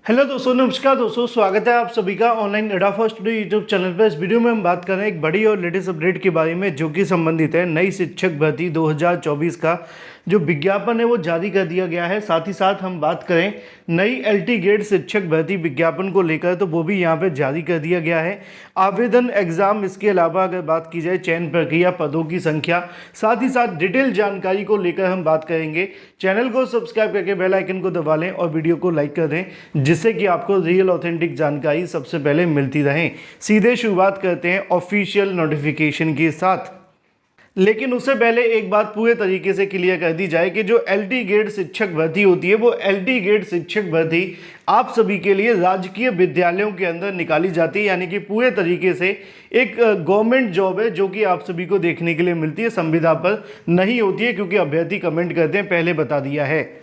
Hello दोस्तों, नमस्कार दोस्तों, स्वागत है आप सभी का ऑनलाइन एडा फॉर स्टडी यूट्यूब चैनल पर। इस वीडियो में हम बात कर रहे हैं एक बड़ी और लेटेस्ट अपडेट के बारे में जो कि संबंधित है नई शिक्षक भर्ती 2024 का जो विज्ञापन है वो जारी कर दिया गया है। साथ ही साथ हम बात करें नई एलटी ग्रेड शिक्षक भर्ती विज्ञापन को लेकर तो वो भी यहाँ पे जारी कर दिया गया है। आवेदन एग्जाम, इसके अलावा अगर बात की जाए चयन प्रक्रिया, पदों की संख्या, साथ ही साथ डिटेल जानकारी को लेकर हम बात करेंगे। चैनल को सब्सक्राइब करके बेल आइकन को दबा लें और वीडियो को लाइक कर दें जिससे कि आपको रियल ऑथेंटिक जानकारी सबसे पहले मिलती रहे। सीधे शुरुआत करते हैं ऑफिशियल नोटिफिकेशन के साथ। लेकिन उससे पहले एक बात पूरे तरीके से क्लियर कर दी जाए कि जो एलटी ग्रेड शिक्षक भर्ती होती है वो एलटी ग्रेड शिक्षक भर्ती आप सभी के लिए राजकीय विद्यालयों के अंदर निकाली जाती है, यानी कि पूरे तरीके से एक गवर्नमेंट जॉब है जो कि आप सभी को देखने के लिए मिलती है, संविदा पर नहीं होती है, क्योंकि अभ्यर्थी कमेंट करते हैं, पहले बता दिया है।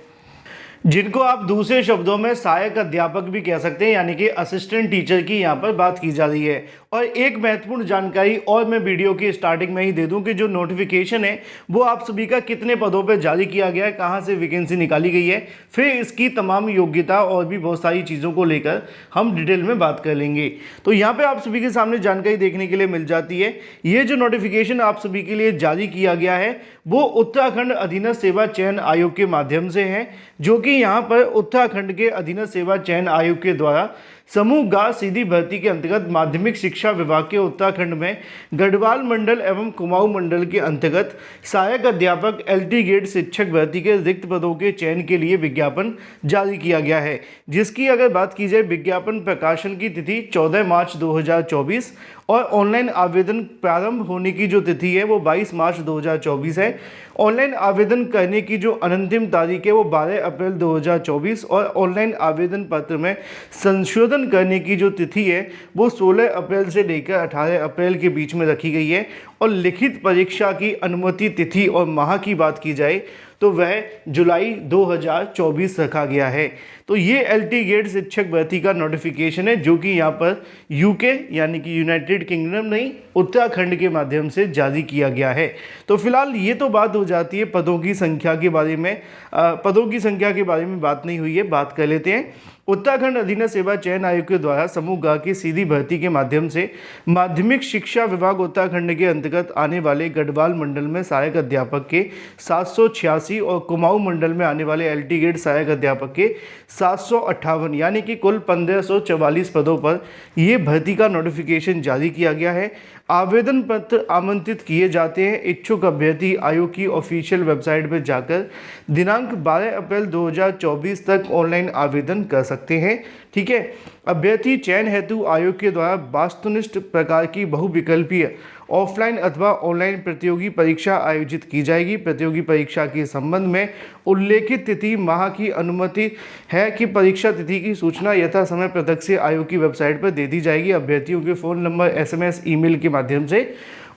जिनको आप दूसरे शब्दों में सहायक अध्यापक भी कह सकते हैं, यानी कि असिस्टेंट टीचर की यहाँ पर बात की जा रही है। और एक महत्वपूर्ण जानकारी और मैं वीडियो की स्टार्टिंग में ही दे दूं कि जो नोटिफिकेशन है वो आप सभी का कितने पदों पर जारी किया गया है, कहाँ से वैकेंसी निकाली गई है, फिर इसकी तमाम योग्यता और भी बहुत सारी चीज़ों को लेकर हम डिटेल में बात कर लेंगे। तो यहाँ पर आप सभी के सामने जानकारी देखने के लिए मिल जाती है। ये जो नोटिफिकेशन आप सभी के लिए जारी किया गया है वो उत्तराखंड अधीनस्थ सेवा चयन आयोग के माध्यम से है, जो कि यहाँ पर उत्तराखंड के अधीनस्थ सेवा चयन आयोग के द्वारा समूह गा सीधी भर्ती के अंतर्गत माध्यमिक शिक्षा विभाग के उत्तराखंड में गढ़वाल मंडल एवं कुमाऊं मंडल के अंतर्गत सहायक अध्यापक एलटी ग्रेड शिक्षक भर्ती के रिक्त पदों के चयन के लिए विज्ञापन जारी किया गया है, जिसकी अगर बात की जाए विज्ञापन प्रकाशन की तिथि 14 मार्च 2024 और ऑनलाइन आवेदन प्रारंभ होने की जो तिथि है वो 22 मार्च 2024 है। ऑनलाइन आवेदन करने की जो अंतिम तारीख है वो 12 अप्रैल 2024 और ऑनलाइन आवेदन पत्र में संशोधन करने की जो तिथि है वो 16 अप्रैल से लेकर 18 अप्रैल के बीच में रखी गई है। और लिखित परीक्षा की अनुमति तिथि और माह की बात की जाए तो वह जुलाई 2024 रखा गया है। तो ये एलटी ग्रेड शिक्षक भर्ती का नोटिफिकेशन है जो कि यहाँ पर यूके यानी कि यूनाइटेड किंगडम नहीं, उत्तराखंड के माध्यम से जारी किया गया है। तो फिलहाल ये तो बात हो जाती है पदों की संख्या के बारे में। पदों की संख्या के बारे में बात नहीं हुई है, बात कर लेते हैं। उत्तराखंड अधीनस्थ सेवा चयन आयोग के द्वारा समूह गा की सीधी भर्ती के माध्यम से माध्यमिक शिक्षा विभाग उत्तराखंड के अंतर्गत आने वाले गढ़वाल मंडल में सहायक अध्यापक के 786 और कुमाऊं मंडल में आने वाले एलटी ग्रेड सहायक अध्यापक के 758 यानी कि कुल 1544 पदों पर यह भर्ती का नोटिफिकेशन जारी किया गया है। आवेदन पत्र आमंत्रित किए जाते हैं। इच्छुक अभ्यर्थी आयोग की ऑफिशियल वेबसाइट पर जाकर दिनांक 12 अप्रैल 2024 तक ऑनलाइन आवेदन कर सकते हैं। ठीक है, अभ्यर्थी चयन हेतु आयोग के द्वारा वस्तुनिष्ठ प्रकार की बहुविकल्पीय ऑफलाइन अथवा ऑनलाइन प्रतियोगी परीक्षा आयोजित की जाएगी। प्रतियोगी परीक्षा के संबंध में उल्लेखित तिथि माह की अनुमति है कि परीक्षा तिथि की सूचना यथा समय प्रत्यक्ष से आयोग की वेबसाइट पर दे दी जाएगी। अभ्यर्थियों के फ़ोन नंबर, SMS, ईमेल के माध्यम से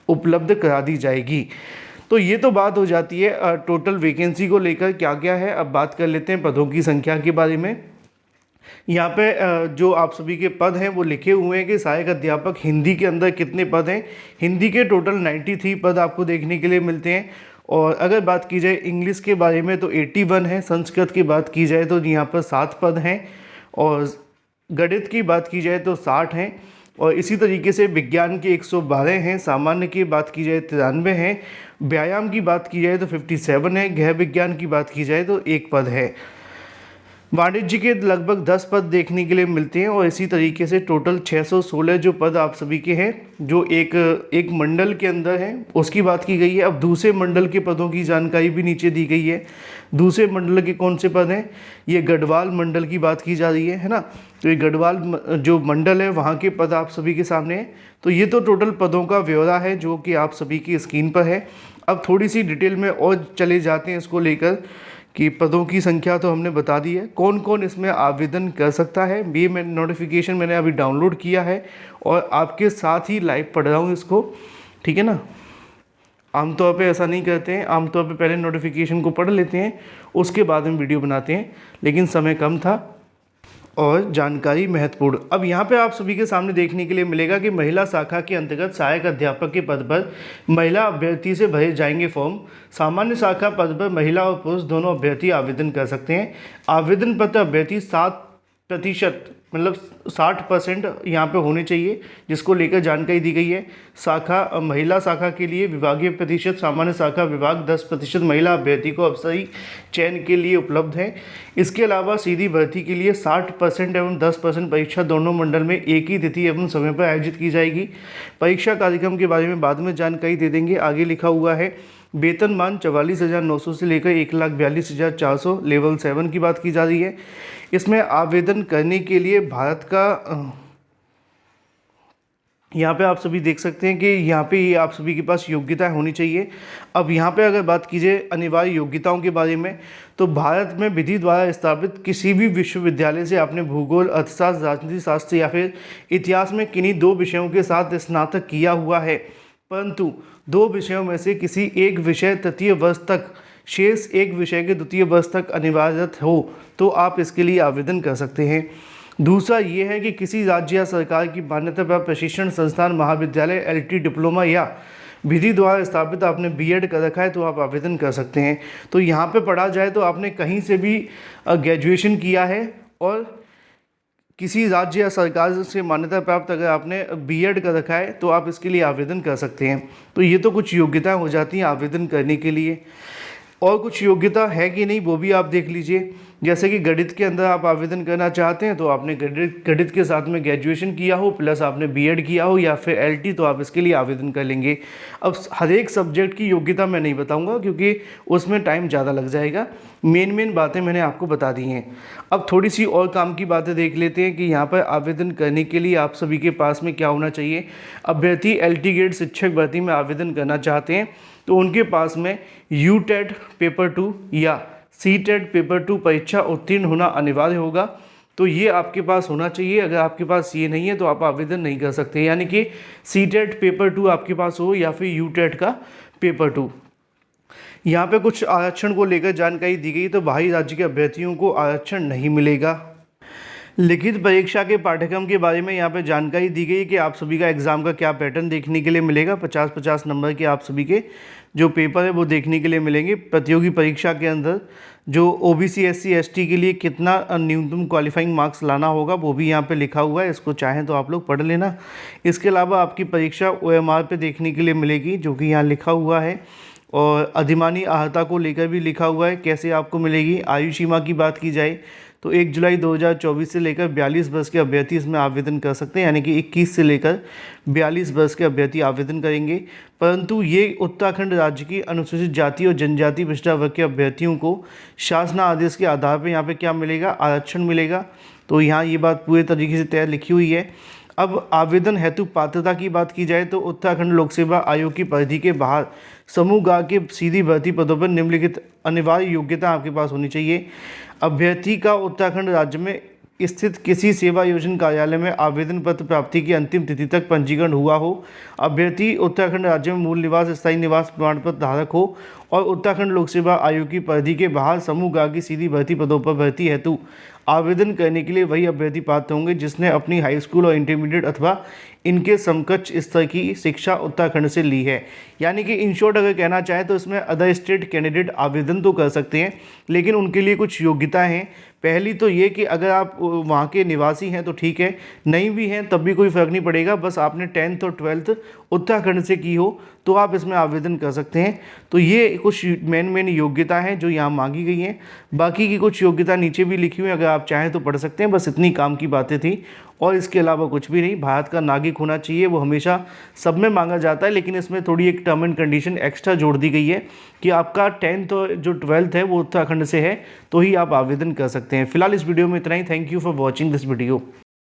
उपलब्ध करा दी जाएगी। तो ये तो बात हो जाती है टोटल वैकेंसी को लेकर क्या क्या है। अब बात कर लेते हैं पदों की संख्या के बारे में। यहाँ पे जो आप सभी के पद हैं वो लिखे हुए हैं कि सहायक अध्यापक हिंदी के अंदर कितने पद हैं। हिंदी के टोटल 93 पद आपको देखने के लिए मिलते हैं। और अगर बात की जाए इंग्लिश के बारे में तो 81 है। संस्कृत की बात की जाए तो यहाँ पर 7 पद हैं। और गणित की बात की जाए तो 60 हैं। और इसी तरीके से विज्ञान के 112 हैं। सामान्य की बात की जाए 93 हैं। व्यायाम की बात की जाए तो 57 है। गृह विज्ञान की बात की जाए तो 1 पद है। वाणिज्य के लगभग 10 पद देखने के लिए मिलते हैं। और इसी तरीके से टोटल 616 जो पद आप सभी के हैं जो एक मंडल के अंदर हैं उसकी बात की गई है। अब दूसरे मंडल के पदों की जानकारी भी नीचे दी गई है। दूसरे मंडल के कौन से पद हैं, ये गढ़वाल मंडल की बात की जा रही है ना। तो ये गढ़वाल जो मंडल है वहाँ के पद आप सभी के सामने हैं। तो ये तो टोटल पदों का ब्यौरा है जो कि आप सभी की स्क्रीन पर है। अब थोड़ी सी डिटेल में और चले जाते हैं इसको लेकर कि पदों की संख्या तो हमने बता दी है, कौन कौन इसमें आवेदन कर सकता है। ये मैं नोटिफिकेशन मैंने अभी डाउनलोड किया है और आपके साथ ही लाइव पढ़ रहा हूँ इसको, ठीक है ना। आमतौर पे ऐसा नहीं करते हैं, आमतौर पे पहले नोटिफिकेशन को पढ़ लेते हैं उसके बाद में वीडियो बनाते हैं, लेकिन समय कम था और जानकारी महत्वपूर्ण। अब यहाँ पे आप सभी के सामने देखने के लिए मिलेगा कि महिला शाखा के अंतर्गत सहायक अध्यापक के पद पर महिला अभ्यर्थी से भरे जाएंगे फॉर्म। सामान्य शाखा पद पर महिला और पुरुष दोनों अभ्यर्थी आवेदन कर सकते हैं। आवेदन पत्र अभ्यर्थी 7 प्रतिशत मतलब 60% यहाँ पे होने चाहिए, जिसको लेकर जानकारी दी गई है। शाखा महिला शाखा के लिए विभागीय प्रतिशत सामान्य शाखा विभाग 10% महिला अभ्यर्थी को अवसरी चयन के लिए उपलब्ध है। इसके अलावा सीधी भर्ती के लिए 60% एवं 10% परीक्षा दोनों मंडल में एक ही तिथि एवं समय पर आयोजित की जाएगी। परीक्षा कार्यक्रम के बारे में बाद में जानकारी दे देंगे। आगे लिखा हुआ है वेतनमान 44,900 से लेकर 1,42,400 लेवल 7 की बात की जा रही है। इसमें आवेदन करने के लिए भारत का यहाँ पे आप सभी देख सकते हैं कि यहाँ पे ये आप सभी के पास योग्यता होनी चाहिए। अब यहाँ पे अगर बात कीजिए अनिवार्य योग्यताओं के बारे में, तो भारत में विधि द्वारा स्थापित किसी भी विश्वविद्यालय से आपने भूगोल, अर्थशास्त्र, राजनीति शास्त्र या फिर इतिहास में किन्हीं 2 विषयों के साथ स्नातक किया हुआ है, परंतु 2 विषयों में से किसी एक विषय तृतीय वर्ष तक, शेष एक विषय के द्वितीय वर्ष तक अनिवार्यत हो तो आप इसके लिए आवेदन कर सकते हैं। दूसरा ये है कि किसी राज्य या सरकार की मान्यता प्राप्त प्रशिक्षण संस्थान, महाविद्यालय, LT डिप्लोमा या विधि द्वारा स्थापित आपने B.Ed कर रखा है तो आप आवेदन कर सकते हैं। तो यहाँ पे पढ़ा जाए तो आपने कहीं से भी ग्रेजुएशन किया है और किसी राज्य या सरकार से मान्यता प्राप्त अगर आपने B.Ed कर रखा है तो आप इसके लिए आवेदन कर सकते हैं। तो ये तो कुछ योग्यताएं हो जाती हैं आवेदन करने के लिए। और कुछ योग्यता है कि नहीं वो भी आप देख लीजिए। जैसे कि गणित के अंदर आप आवेदन करना चाहते हैं तो आपने गणित के साथ में ग्रेजुएशन किया हो प्लस आपने B.Ed किया हो या फिर LT, तो आप इसके लिए आवेदन कर लेंगे। अब हर एक सब्जेक्ट की योग्यता मैं नहीं बताऊंगा क्योंकि उसमें टाइम ज़्यादा लग जाएगा। मेन बातें मैंने आपको बता दी हैं। अब थोड़ी सी और काम की बातें देख लेते हैं कि यहाँ पर आवेदन करने के लिए आप सभी के पास में क्या होना चाहिए। अभ्यर्थी LT ग्रेड शिक्षक भर्ती में आवेदन करना चाहते हैं तो उनके पास में UTET पेपर 2 या CTET पेपर 2 परीक्षा उत्तीर्ण होना अनिवार्य होगा। तो ये आपके पास होना चाहिए। अगर आपके पास ये नहीं है तो आप आवेदन नहीं कर सकते। यानी कि CTET पेपर 2 आपके पास हो या फिर UTET का पेपर 2। यहाँ पे कुछ आरक्षण को लेकर जानकारी दी गई तो बाहरी राज्य के अभ्यर्थियों को आरक्षण नहीं मिलेगा। लिखित परीक्षा के पाठ्यक्रम के बारे में यहाँ पे जानकारी दी गई कि आप सभी का एग्ज़ाम का क्या पैटर्न देखने के लिए मिलेगा। 50-50 नंबर के आप सभी के जो पेपर है वो देखने के लिए मिलेंगे। प्रतियोगी परीक्षा के अंदर जो OBC SC ST के लिए कितना न्यूनतम क्वालिफाइंग मार्क्स लाना होगा वो भी यहाँ पे लिखा हुआ है, इसको चाहें तो आप लोग पढ़ लेना। इसके अलावा आपकी परीक्षा OMR पे देखने के लिए मिलेगी जो कि यहाँ लिखा हुआ है, और अधिमानी आहता को लेकर भी लिखा हुआ है कैसे आपको मिलेगी। आयु सीमा की बात की जाए तो 1 जुलाई 2024 से लेकर 42 वर्ष के अभ्यर्थी इसमें आवेदन कर सकते हैं। यानी कि 21 से लेकर 42 वर्ष के अभ्यर्थी आवेदन करेंगे। परंतु ये उत्तराखंड राज्य की अनुसूचित जाति और जनजाति पिछड़ा वर्ग के अभ्यर्थियों को शासनादेश के आधार पर यहाँ पे क्या मिलेगा, आरक्षण मिलेगा। तो यहाँ ये बात पूरे तरीके से तय लिखी हुई है। अब आवेदन हेतु पात्रता की बात की जाए तो उत्तराखंड लोक सेवा आयोग की परिधि के बाहर समूह ग के सीधी भर्ती पदों पर निम्नलिखित अनिवार्य योग्यता आपके पास होनी चाहिए। अभ्यर्थी का उत्तराखंड राज्य में स्थित किसी सेवा योजना कार्यालय में आवेदन पत्र प्राप्ति की अंतिम तिथि तक पंजीकरण हुआ हो। अभ्यर्थी उत्तराखंड राज्य में मूल निवास स्थायी निवास प्रमाण पत्र धारक हो और उत्तराखंड लोक सेवा आयोग की परिधि के बाहर समूह ग की सीधी भर्ती पदों पर भर्ती हेतु आवेदन करने के लिए वही अभ्यर्थी पात्र होंगे जिसने अपनी हाई स्कूल और इंटरमीडिएट अथवा इनके समकक्ष स्तर की शिक्षा उत्तराखंड से ली है। यानी कि इन शॉर्ट अगर कहना चाहें तो इसमें अदर स्टेट कैंडिडेट आवेदन तो कर सकते हैं, लेकिन उनके लिए कुछ योग्यताएं हैं। पहली तो ये कि अगर आप वहाँ के निवासी हैं तो ठीक है, नहीं भी हैं तब भी कोई फ़र्क नहीं पड़ेगा, बस आपने 10th और 12th उत्तराखंड से की हो तो आप इसमें आवेदन कर सकते हैं। तो ये कुछ मेन योग्यता हैं जो यहाँ मांगी गई हैं। बाकी की कुछ योग्यता नीचे भी लिखी हुई है, अगर आप चाहें तो पढ़ सकते हैं। बस इतनी काम की बातें थी और इसके अलावा कुछ भी नहीं। भारत का नागरिक होना चाहिए, वो हमेशा सब में मांगा जाता है, लेकिन इसमें थोड़ी एक टर्म एंड कंडीशन एक्स्ट्रा जोड़ दी गई है कि आपका 10th और जो 12th है वो उत्तराखंड से है तो ही आप आवेदन कर सकते हैं। फिलहाल इस वीडियो में इतना ही। Thank you for watching this video.